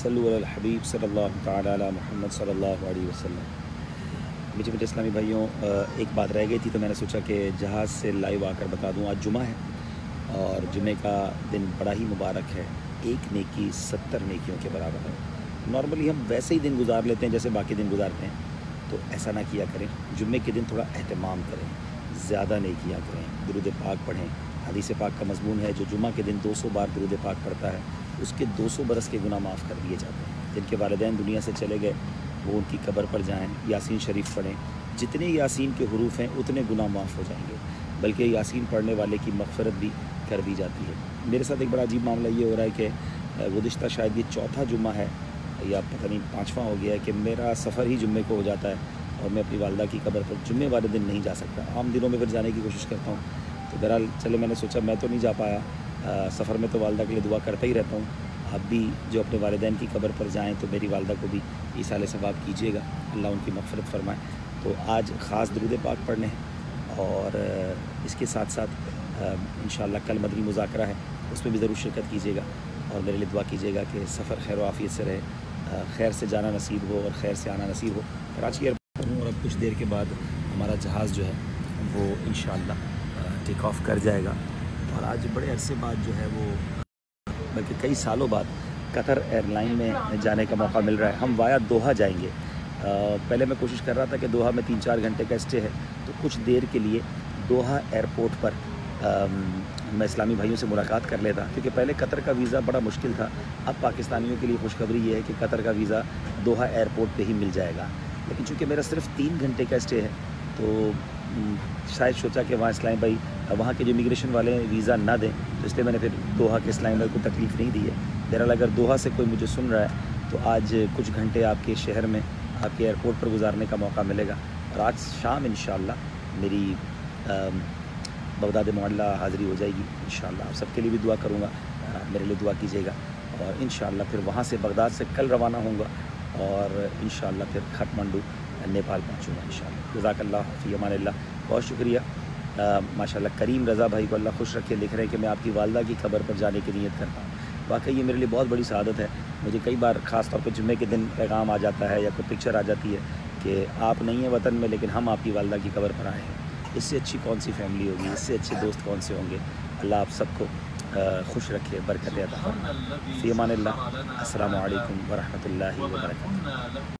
सल्लु अलल हबीब सल्लल्लाहु तआला अला मुहम्मद सल्लल्लाहु अलैहि वसल्लम। मीठे मीठे इस्लामी भाइयों, एक बात रह गई थी तो मैंने सोचा कि जहाज़ से लाइव आकर बता दूं। आज जुमा है और जुमे का दिन बड़ा ही मुबारक है। एक नेकी 70 नेकियों के बराबर है। नॉर्मली हम वैसे ही दिन गुजार लेते हैं जैसे बाकी दिन गुजारते हैं, तो ऐसा ना किया करें। जुम्मे के दिन थोड़ा एहतमाम करें, ज़्यादा नेकियां करें, दुरूद पाक पढ़ें। हदीस पाक का मज़मून है, जो जुमा के दिन 200 बार दुरूद पाक पढ़ता है उसके 200 बरस के गुनाह माफ़ कर दिए जाते हैं। जिनके वालिदैन दुनिया से चले गए वो उनकी कब्र पर जाएं, यासीन शरीफ पढ़ें। जितने यासीन के हुरूफ हैं उतने गुनाह माफ़ हो जाएंगे, बल्कि यासीन पढ़ने वाले की मग़फ़रत भी कर दी जाती है। मेरे साथ एक बड़ा अजीब मामला ये हो रहा है कि गुज़िश्ता शायद ये चौथा जुम्मा है या पता नहीं 5वां हो गया है कि मेरा सफ़र ही जुम्मे को हो जाता है और मैं अपनी वालदा की कब्र पर जुम्मे वाले दिन नहीं जा सकता। आम दिनों में फिर जाने की कोशिश करता हूँ, तो बहरहाल चले मैंने सोचा मैं तो नहीं जा पाया। सफ़र में तो वालदा के लिए दुआ करता ही रहता हूँ। आप भी जो अपने वालिदैन की कब्र पर जाएँ तो मेरी वालदा को भी ईसाले सवाब कीजिएगा, अल्लाह उनकी मग़फ़रत फ़रमाए। तो आज ख़ास दुरूद पाक पढ़ने हैं और इसके साथ साथ इंशाअल्लाह कल मदनी मुज़ाकरा है, उसमें भी ज़रूर शिरकत कीजिएगा और मेरे लिए दुआ कीजिएगा कि सफ़र खैर आफ़ियत से रहे, खैर से जाना नसीब हो और खैर से आना नसीब हो। कराची एयरपोर्ट हूँ और अब कुछ देर के बाद हमारा जहाज़ जो है वो इंशाअल्लाह टेक ऑफ़ कर जाएगा। और आज बड़े अरसे बाद जो है वो, बल्कि कई सालों बाद कतर एयरलाइन में जाने का मौका मिल रहा है। हम वाया दोहा जाएंगे। पहले मैं कोशिश कर रहा था कि दोहा में 3-4 घंटे का स्टे है, तो कुछ देर के लिए दोहा एयरपोर्ट पर मैं इस्लामी भाइयों से मुलाकात कर लेता, क्योंकि पहले कतर का वीज़ा बड़ा मुश्किल था। अब पाकिस्तानियों के लिए खुशखबरी ये है कि कतर का वीज़ा दोहा एयरपोर्ट पे ही मिल जाएगा। लेकिन चूँकि मेरा सिर्फ 3 घंटे का स्टे है, तो शायद सोचा कि वहाँ इस्लामी भाई वहाँ के जो इमिग्रेशन वाले वीज़ा ना दें, तो इसलिए मैंने फिर दोहा के इस्लामी भाई को तकलीफ़ नहीं दी है। बहरहाल अगर दोहा से कोई मुझे सुन रहा है तो आज कुछ घंटे आपके शहर में, आपके एयरपोर्ट पर गुजारने का मौका मिलेगा। और आज शाम इंशाअल्लाह मेरी बगदाद मुअल्ला हाज़िरी हो जाएगी इंशाअल्लाह। आप सबके लिए भी दुआ करूँगा, मेरे लिए दुआ कीजिएगा। और इंशाअल्लाह फिर वहाँ से बगदाद से कल रवाना होऊंगा और इंशाअल्लाह फिर काठमांडू नेपाल पहुँचूँगा इंशाअल्लाह। जज़ाकल्लाह फ़ी अमानिल्लाह। बहुत शुक्रिया। माशाअल्लाह करीम रज़ा भाई को अल्लाह खुश रखे, लिख रहे हैं कि मैं आपकी वालदा की कब्र पर जाने की नीयत करता हूँ। वाकई ये मेरे लिए बहुत बड़ी सआदत है। मुझे कई बार ख़ास तौर पे जुम्मे के दिन पैगाम आ जाता है या कोई पिक्चर आ जाती है कि आप नहीं हैं वतन में लेकिन हम आपकी वालदा की कब्र पर आए हैं। इससे अच्छी कौन सी फैमिली होगी, इससे अच्छे दोस्त कौन से होंगे। अल्लाह आप सबको खुश रखे, बरकत अता फरमाए। फ़ी अमानिल्लाह। अस्सलामु अलैकुम व रहमतुल्लाहि व बरकातुहू।